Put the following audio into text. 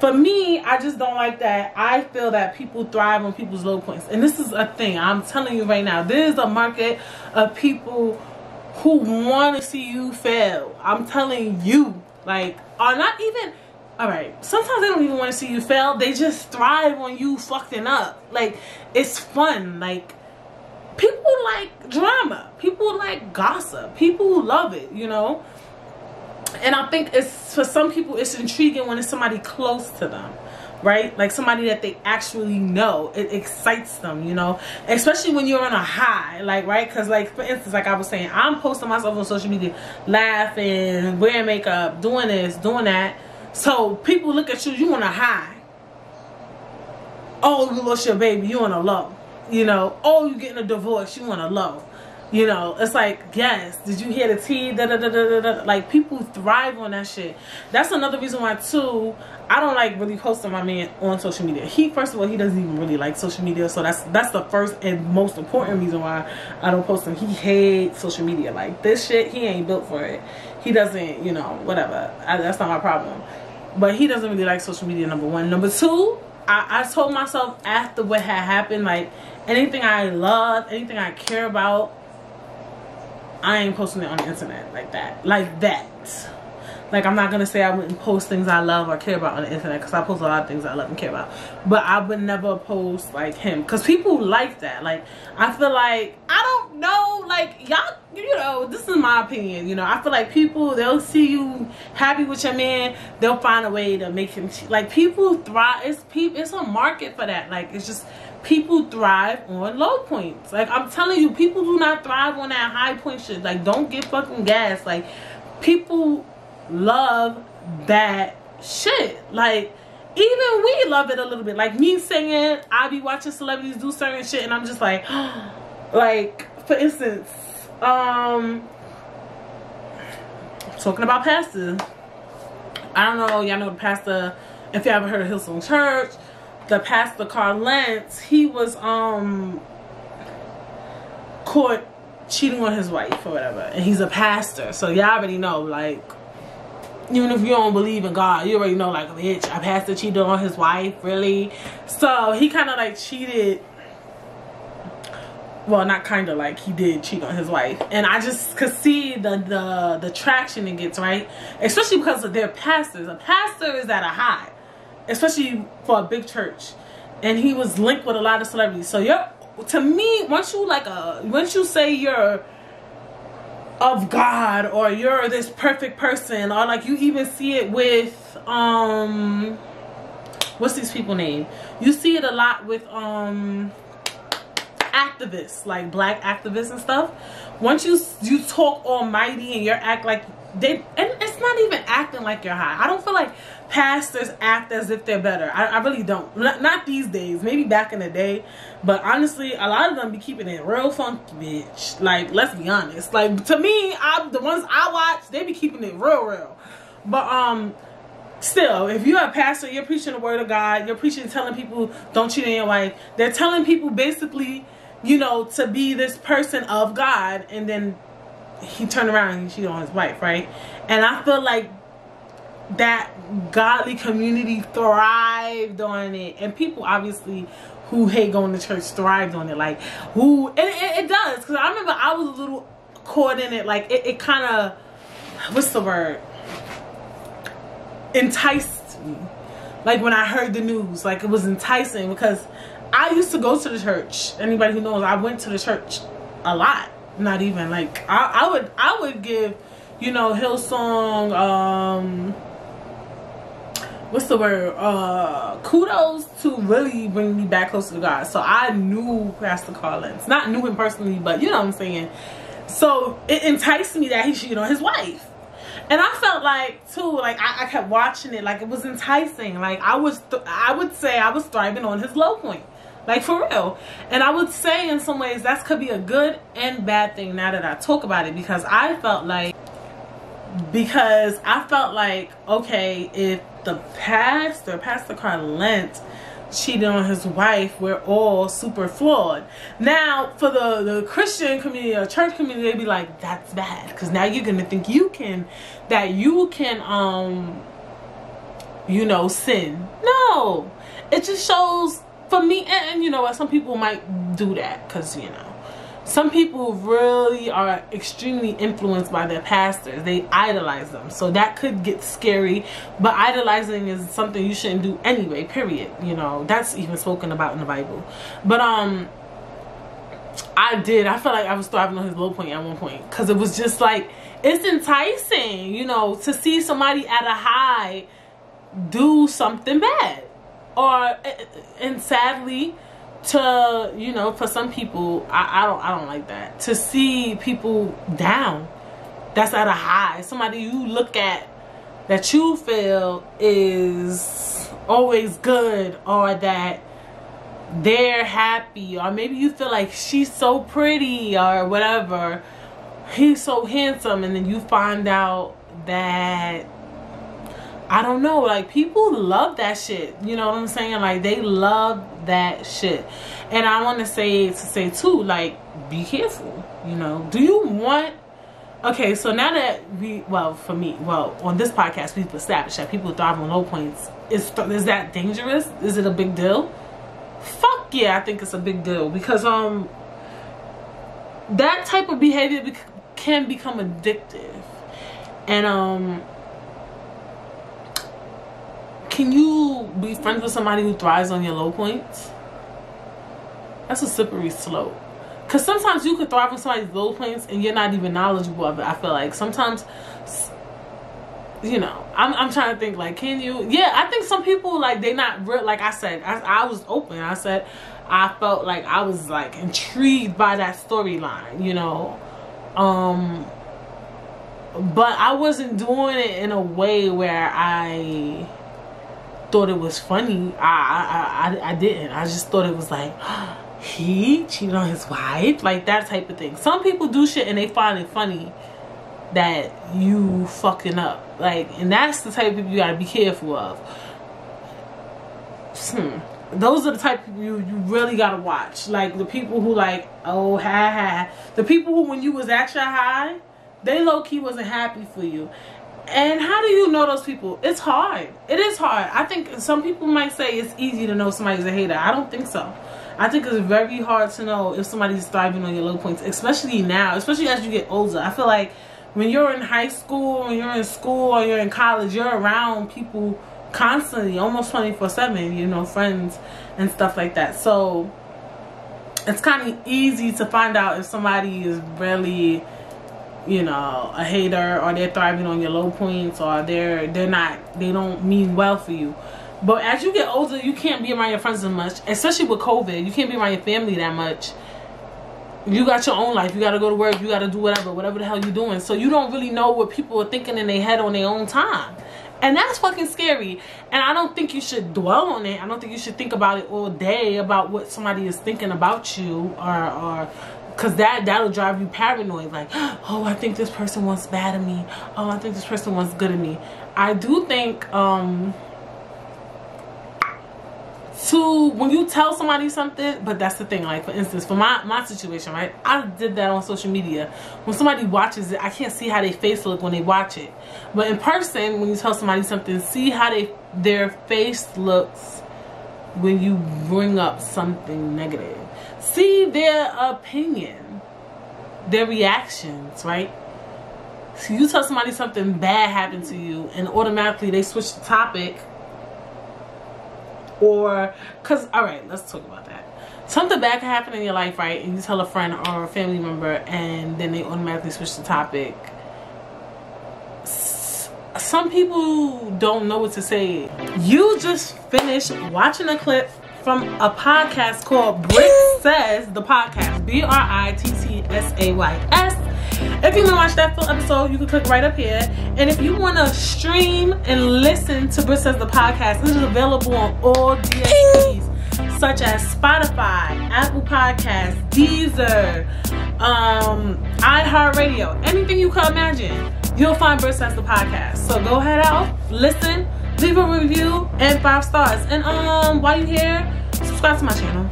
For me, I just don't like that. I feel that people thrive on people's low points. And this is a thing. I'm telling you right now. There's a market of people who want to see you fail. I'm telling you. Like, are not even... Alright, sometimes they don't even want to see you fail. They just thrive on you fucking up. Like, it's fun. Like, people like drama. People like gossip. People love it, you know? And I think it's, for some people, it's intriguing when it's somebody close to them, right? Like somebody that they actually know. It excites them, you know? Especially when you're on a high, like, right? Because, like, for instance, like I was saying, I'm posting myself on social media, laughing, wearing makeup, doing this, doing that. So people look at you, you on a high. Oh, you lost your baby, you on a low. You know? Oh, you getting a divorce, you on a low. You know, it's like, yes, did you hear the tea? Da, da, da, da, da. Like, people thrive on that shit. That's another reason why, too, I don't like really posting my man on social media. First of all, he doesn't even really like social media. So that's the first and most important reason why I don't post him. He hates social media. Like, this shit, he ain't built for it. He doesn't, you know, whatever. That's not my problem. But he doesn't really like social media, number one. Number two, I told myself after what had happened, like, anything I love, anything I care about, I ain't posting it on the internet like that. Like that. Like, I'm not going to say I wouldn't post things I love or care about on the internet, because I post a lot of things I love and care about. But I would never post, like, him. Because people like that. Like, I feel like, I don't know, like, y'all, you know, this is my opinion, you know. I feel like people, they'll see you happy with your man, they'll find a way to make him, like, people thrive. It's a market for that. Like, it's just... People thrive on low points. Like, I'm telling you, people do not thrive on that high point shit. Like, don't get fucking gas. Like, people love that shit. Like, even we love it a little bit. Like, me singing, I be watching celebrities do certain shit, and I'm just like, like, for instance, talking about pastors. I don't know, y'all know the pastor, if you haven't heard of Hillsong Church, the pastor Carl Lentz, he was caught cheating on his wife or whatever, and he's a pastor, so y'all already know, like, even if you don't believe in God, you already know, like, bitch, a pastor cheated on his wife, really? So he kind of like cheated, well, not kind of, like, he did cheat on his wife, and I just could see the traction it gets, right? Especially because of their pastors. A pastor is at a high, especially for a big church, and he was linked with a lot of celebrities. So to me, once you say you're of God, or you're this perfect person, or like, you even see it with what's these people name? You see it a lot with activists, like black activists and stuff. Once you talk almighty and you act like and it's not even acting like you're high. I don't feel like pastors act as if they're better. I really don't. Not these days. Maybe back in the day. But honestly, a lot of them be keeping it real funky, bitch. Like, let's be honest. Like, to me, the ones I watch, they be keeping it real. But still, if you're a pastor, you're preaching the word of God. You're preaching, telling people don't cheat on your wife. They're telling people basically, you know, to be this person of God, and then he turned around and he cheated on his wife, right? And I feel like that godly community thrived on it, and people obviously who hate going to church thrived on it. Like, and it does, because I remember I was a little caught in it. Like, it kind of, what's the word, enticed me. Like, when I heard the news, like, it was enticing, because I used to go to the church. Anybody who knows, I went to the church a lot. Not even, like, I would give, you know, Hillsong, what's the word, kudos to really bring me back closer to God. So I knew Pastor Collins. Not knew him personally, but you know what I'm saying. So it enticed me that he cheated on his wife. And I felt like, too, like, I kept watching it. Like, it was enticing. Like, I would say I was thriving on his low point. Like, for real. And I would say, in some ways, that could be a good and bad thing now that I talk about it. Because I felt like, okay, if the Pastor Carl Lentz, cheated on his wife, we're all super flawed. Now, for the Christian community or church community, they'd be like, that's bad. Because now you're going to think you can sin. No, it just shows for me, and you know what, some people might do that because some people really are extremely influenced by their pastors. They idolize them, so that could get scary. But idolizing is something you shouldn't do anyway, period. That's even spoken about in the Bible. But I felt like I was thriving on his low point at one point, because it was just like, it's enticing, to see somebody at a high do something bad. And sadly, for some people, I don't like that. To see people down, that's at a high. Somebody you look at that you feel is always good, or that they're happy, or maybe you feel like she's so pretty or whatever, he's so handsome, and then you find out that, I don't know, like, people love that shit. You know what I'm saying? Like, they love that shit. And I want to say too, like, be careful. Do you want... Okay, so now that on this podcast, we've established that people thrive on low points. Is that dangerous? Is it a big deal? Fuck yeah, I think it's a big deal. Because, that type of behavior can become addictive. And, can you be friends with somebody who thrives on your low points? That's a slippery slope. Because sometimes you could thrive on somebody's low points and you're not even knowledgeable of it. I feel like sometimes, I'm trying to think, like, can you? Yeah, I think some people, like, they not real. Like I said, I was open. I said I felt like I was, like, intrigued by that storyline, but I wasn't doing it in a way where I thought it was funny. I didn't. I just thought it was like, he cheated on his wife, like that type of thing. Some people do shit and they find it funny that you fucking up, like, and that's the type of people you gotta be careful of. Those are the type of people you really gotta watch. Like, the people who, like, oh, ha. The people who, when you was at your high, they low-key wasn't happy for you. And how do you know those people? It's hard. It is hard. I think some people might say it's easy to know somebody's a hater. I don't think so. I think it's very hard to know if somebody's thriving on your low points, especially now, especially as you get older. I feel like when you're in high school, when you're in school, or you're in college, you're around people constantly, almost 24/7, friends and stuff like that. So it's kind of easy to find out if somebody is really, a hater, or they're thriving on your low points, or they don't mean well for you. But as you get older, you can't be around your friends as much, especially with COVID. You can't be around your family that much. You got your own life. You got to go to work. You got to do whatever the hell you're doing. So you don't really know what people are thinking in their head on their own time. And that's fucking scary. And I don't think you should dwell on it. I don't think you should think about it all day, about what somebody is thinking about you, or because that'll drive you paranoid. Like, oh, I think this person wants bad of me. Oh, I think this person wants good of me. I do think, when you tell somebody something, but that's the thing, like, for instance, for my situation, right, I did that on social media. When somebody watches it, I can't see how their face look when they watch it. But in person, when you tell somebody something, see how their face looks when you bring up something negative. See their opinion, their reactions, right? So you tell somebody something bad happened to you, and automatically they switch the topic. Or, alright, let's talk about that. Something bad can happen in your life, right? And you tell a friend or a family member, and then they automatically switch the topic. Some people don't know what to say. You just finished watching a clip from a podcast called Brit Says The Podcast. BRITTSAYS. If you want to watch that full episode, you can click right up here. And if you want to stream and listen to Brit Says The Podcast, this is available on all DSPs, such as Spotify, Apple Podcasts, Deezer, iHeartRadio, anything you can imagine. You'll find Brit Says The Podcast. So go ahead out, listen, leave a review, and 5 stars. And while you're here, subscribe to my channel.